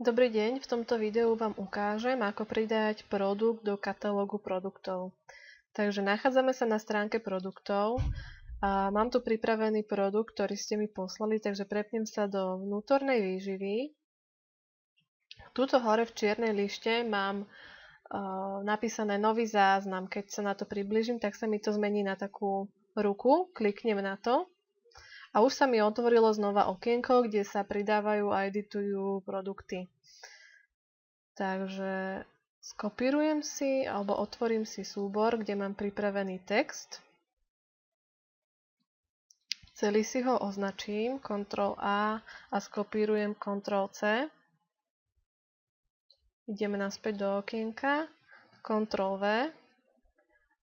Dobrý deň, v tomto videu vám ukážem, ako pridať produkt do katalógu produktov. Takže nachádzame sa na stránke produktov a mám tu pripravený produkt, ktorý ste mi poslali, takže prepnem sa do vnútornej výživy. Tuto hore v čiernej lište mám napísané nový záznam. Keď sa na to približím, tak sa mi to zmení na takú ruku, kliknem na to. A už sa mi otvorilo znova okienko, kde sa pridávajú a editujú produkty. Takže skopírujem si alebo otvorím si súbor, kde mám pripravený text. Celý si ho označím, Ctrl+A a skopírujem Ctrl+C. Ideme naspäť do okienka, Ctrl+V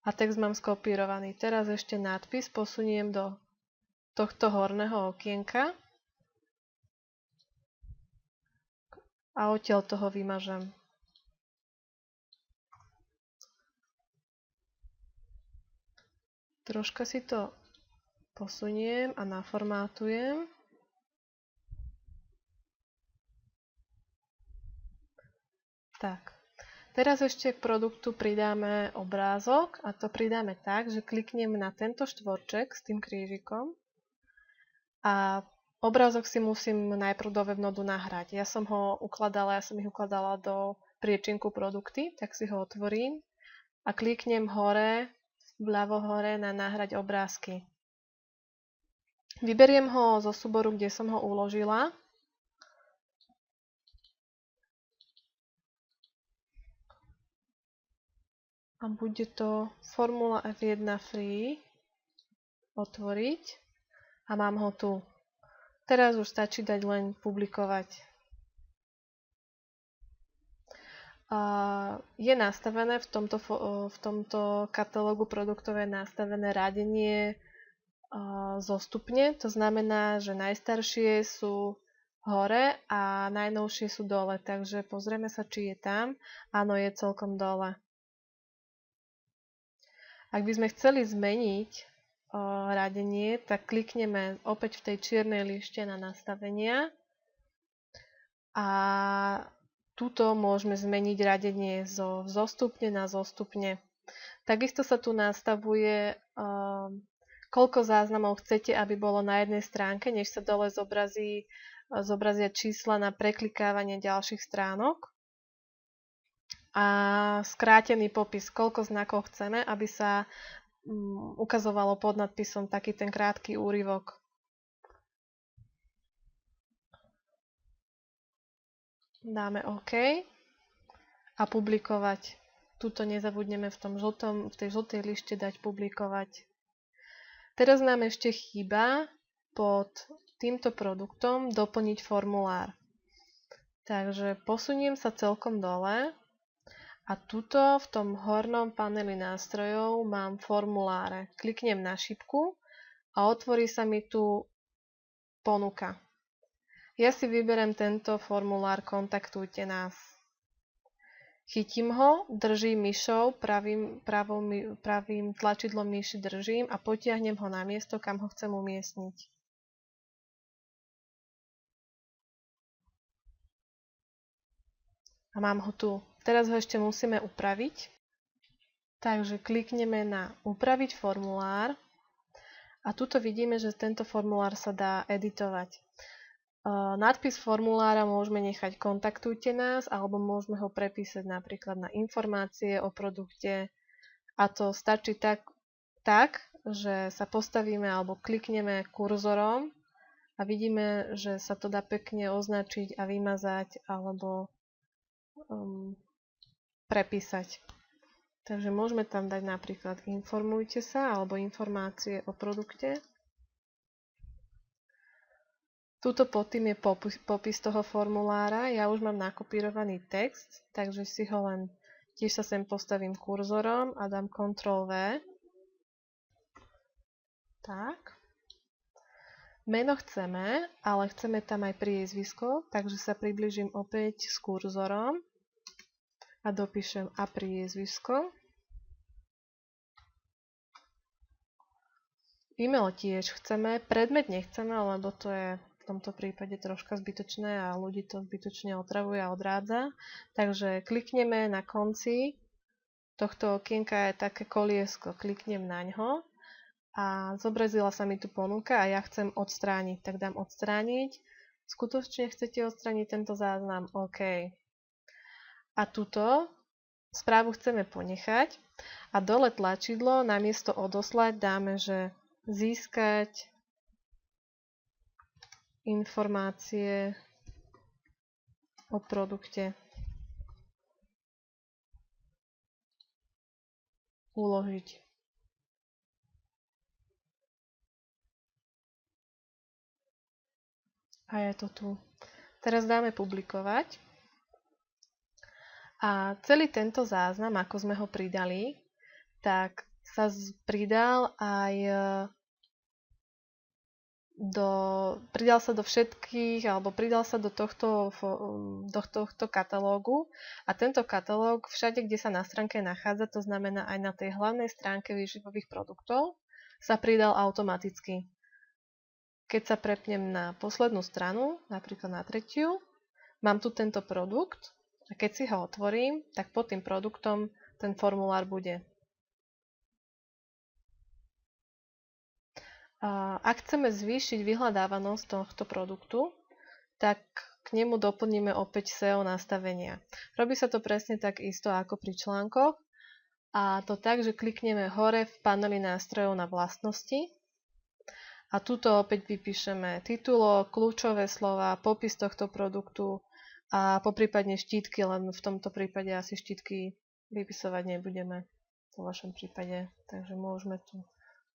a text mám skopírovaný. Teraz ešte nadpis posuniem do tohto horného okienka a odtiaľ toho vymažem. Troška si to posuniem a naformátujem. Tak. Teraz ešte k produktu pridáme obrázok a to pridáme tak, že kliknem na tento štvorček s tým krížikom a obrázok si musím najprv do webnodu nahrať. Ja som ich ukladala do priečinku produkty, tak si ho otvorím a kliknem hore, vľavo hore na nahrať obrázky. Vyberiem ho zo súboru, kde som ho uložila. A bude to Formula F1 Free. Otvoriť. A mám ho tu. Teraz už stačí dať len publikovať. Je nastavené v tomto katalógu produktov je nastavené radenie zostupne. To znamená, že najstaršie sú hore a najnovšie sú dole. Takže pozrieme sa, či je tam. Áno, je celkom dole. Ak by sme chceli zmeniť radenie, tak klikneme opäť v tej čiernej lište na nastavenia a tuto môžeme zmeniť radenie zo zostupne na zostupne. Takisto sa tu nastavuje, koľko záznamov chcete, aby bolo na jednej stránke, než sa dole zobrazia čísla na preklikávanie ďalších stránok. A skrátený popis, koľko znakov chceme, aby sa ukazovalo pod nadpisom taký ten krátky úryvok. Dáme OK a publikovať. Tuto nezabudneme v tej žltej lište dať publikovať. Teraz nám ešte chýba pod týmto produktom doplniť formulár. Takže posuniem sa celkom dole. A tuto v tom hornom paneli nástrojov mám formuláre. Kliknem na šipku a otvorí sa mi tu ponuka. Ja si vyberiem tento formulár Kontaktujte nás. Chytím ho, držím myšou, pravým tlačidlom myši držím a potiahnem ho na miesto, kam ho chcem umiestniť. A mám ho tu. Teraz ho ešte musíme upraviť. Takže klikneme na Upraviť formulár a tuto vidíme, že tento formulár sa dá editovať. Nadpis formulára môžeme nechať Kontaktujte nás alebo môžeme ho prepísať napríklad na informácie o produkte a to stačí tak, že sa postavíme alebo klikneme kurzorom a vidíme, že sa to dá pekne označiť a vymazať alebo prepísať. Takže môžeme tam dať napríklad informujte sa alebo informácie o produkte. Tuto pod tým je popis toho formulára. Ja už mám nakopírovaný text, takže si ho len tiež sa sem postavím kurzorom a dám Ctrl+V. Tak. Meno chceme, ale chceme tam aj priezvisko, takže sa približím opäť s kurzorom a dopíšem a priezvisko. E-mail tiež chceme, predmet nechceme, lebo to je tomto prípade troška zbytočné a ľudí to zbytočne otravuje a odrádza. Takže klikneme na konci tohto okienka je také koliesko, kliknem na ňo a zobrazila sa mi tu ponuka a ja chcem odstrániť, tak dám odstrániť. Skutočne chcete odstrániť tento záznam? OK. A túto správu chceme ponechať a dole tlačidlo namiesto odoslať dáme, že získať informácie o produkte. Uložiť. A je to tu. Teraz dáme publikovať. A celý tento záznam, ako sme ho pridali, tak sa pridal aj pridal sa do všetkých, alebo pridal sa do tohto katalógu a tento katalóg všade, kde sa na stránke nachádza, to znamená aj na tej hlavnej stránke výživových produktov, sa pridal automaticky. Keď sa prepnem na poslednú stranu, napríklad na 3., mám tu tento produkt a keď si ho otvorím, tak pod tým produktom ten formulár bude. Ak chceme zvýšiť vyhľadávanosť tohto produktu, tak k nemu doplníme opäť SEO nastavenia. Robí sa to presne tak isto ako pri článkoch a to tak, že klikneme hore v paneli nástrojov na vlastnosti a tuto opäť vypíšeme titulok, kľúčové slova, popis tohto produktu a poprípadne štítky, len v tomto prípade asi štítky vypisovať nebudeme vo vašom prípade. Takže môžeme tu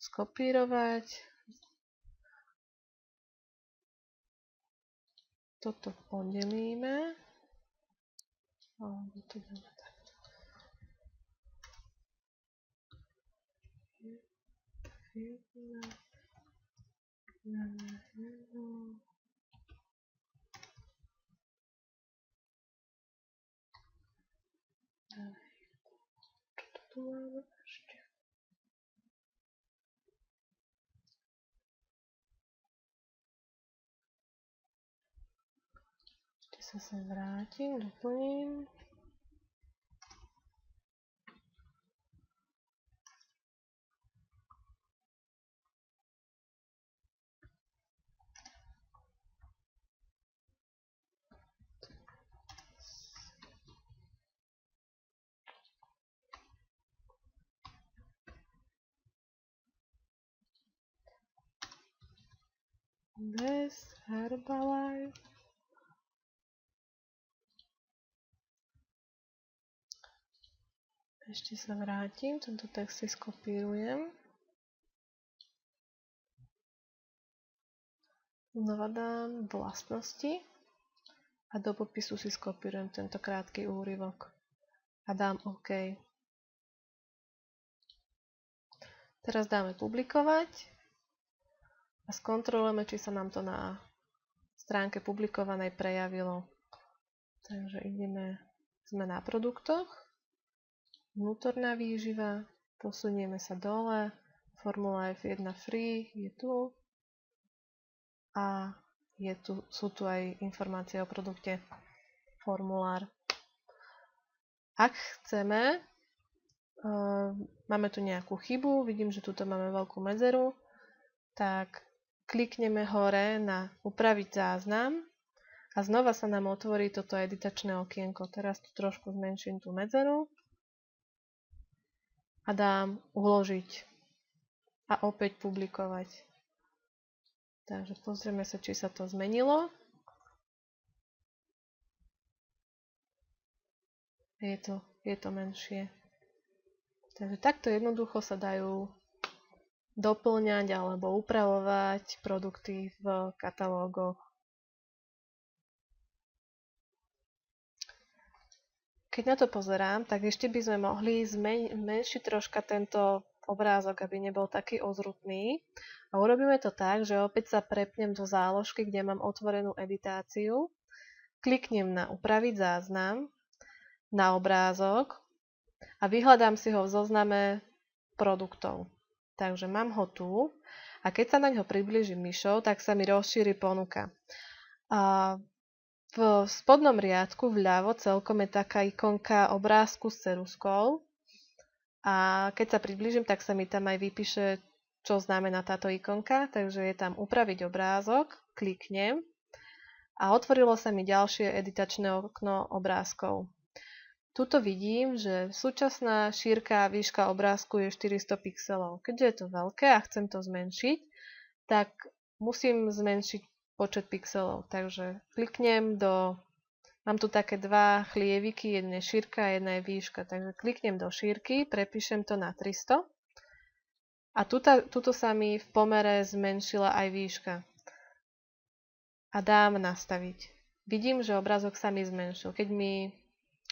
skopírovať. Toto oddelíme. Alebo to dáme takto. Čo tu máme ešte? Ešte sa sem vrátim, doplním. Bez Herbalife. Ešte sa vrátim, tento text si skopírujem. Znova dám vlastnosti a do popisu si skopírujem tento krátky úryvok a dám OK. Teraz dáme publikovať a skontrolujeme, či sa nám to na stránke publikovanej prejavilo. Takže sme na produktoch, vnútorná výživa, posunieme sa dole, Formula F1 Free je tu a sú tu aj informácie o produkte, formulár. Ak chceme, máme tu nejakú chybu, vidím, že tuto máme veľkú medzeru, tak klikneme hore na upraviť záznam a znova sa nám otvorí toto editačné okienko. Teraz tu trošku zmenším tú medzeru a dám uložiť a opäť publikovať. Takže pozrieme sa, či sa to zmenilo. Je to menšie. Takže takto jednoducho sa dajú doplňať alebo upravovať produkty v katalógoch. Keď na to pozerám, tak ešte by sme mohli zmenšiť troška tento obrázok, aby nebol taký ozrutný. A urobíme to tak, že opäť sa prepnem do záložky, kde mám otvorenú editáciu. Kliknem na upraviť záznam, na obrázok a vyhľadám si ho v zozname produktov. Takže mám ho tu A keď sa na ňo priblížim myšou, tak sa mi rozšíri ponuka. A v spodnom riadku vľavo celkom je taká ikonka obrázku s ceruskou. A keď sa priblížim, tak sa mi tam aj vypíše, čo znamená táto ikonka. Takže je tam upraviť obrázok, kliknem a otvorilo sa mi ďalšie editačné okno obrázkov. Tuto vidím, že súčasná šírka a výška obrázku je 400 pixelov. Keďže je to veľké a chcem to zmenšiť, tak musím zmenšiť počet pixelov. Takže kliknem do... Mám tu také dva chlieviky, jedna je šírka a jedna je výška. Takže kliknem do šírky, prepíšem to na 300 a tuto sa mi v pomere zmenšila aj výška. A dám nastaviť. Vidím, že obrázok sa mi zmenšil. Keď mi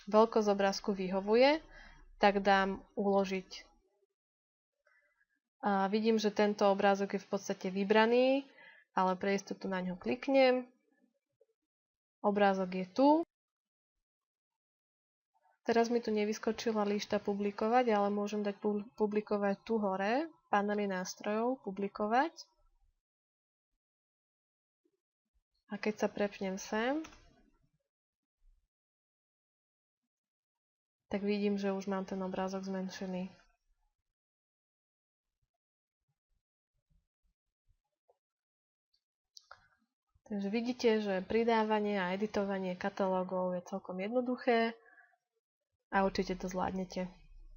veľkosť obrázku vyhovuje, tak dám uložiť. A vidím, že tento obrázok je v podstate vybraný, ale pre istotu na ňo kliknem. Obrázok je tu. Teraz mi tu nevyskočila líšta publikovať, ale môžem dať publikovať tu hore, panely nástrojov, publikovať. A keď sa prepnem sem, tak vidím, že už mám ten obrázok zmenšený. Takže vidíte, že pridávanie a editovanie katalógov je celkom jednoduché a určite to zvládnete.